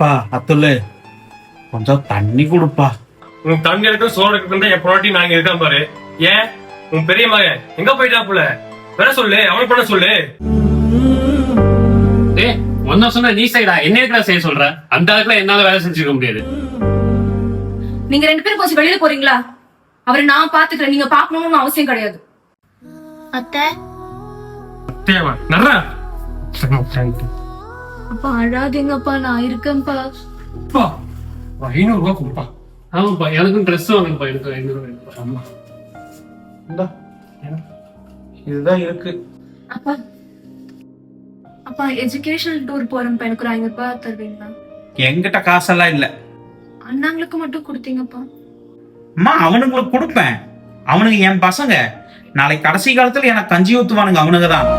அப்பா அத்துள்ளு கொஞ்சம் தண்ணி கொடுப்பா. உன் தம்பி எடுக்க சோறு எடுக்க என் பொண்டாட்டி நாங்க இருக்கேன் பாரு. ஏன் உன் பெரிய மகன் எங்க போயிட்டாப்புல? வேற சொல்லு, அவனை பண்ண சொல்லு. ஒன்ன சொன்ன நீ செய்யடா, என்ன இருக்கிற செய்ய சொல்ற? அந்த அளவுக்குல என்னால வேலை செஞ்சுக்க முடியாது. நீங்க 2 பேரும் கொஞ்சம் வெளியில போறீங்களா? அவரை நான் பாத்துக்கிறேன், நீங்க பாக்கணும்னு அவசியம் கிடையாது. அத்தை தேவா நர்ரா. அப்பா அழாதீங்கப்பா, நான் இருக்கேன்ப்பா. 500 ரூபாய் கொடுப்பா. ஆமாப்பா, எனக்கும் ட்ரெஸ் வாங்கணும்ப்பா. எனக்கு 500 ரூபாய். அம்மா இந்தா, இதுதான் இருக்கு. அப்பா அப்பா எஜுகேஷனல் டூர் போறேன்ப்பா, எனக்கு ஒரு 500 ரூபாய் தருவீங்களா? என்கிட்ட காசெல்லாம் இல்ல. அண்ணாங்களுக்கு மட்டும் கொடுத்தீங்கப்பா. அம்மா அவனுங்களுக்கு கொடுப்பேன். அவனுங்க என் பசங்க. நாளைக்கு கடைசி காலத்துல எனக்கு கஞ்சி ஊத்துவானுங்க அவனுங்க தான்.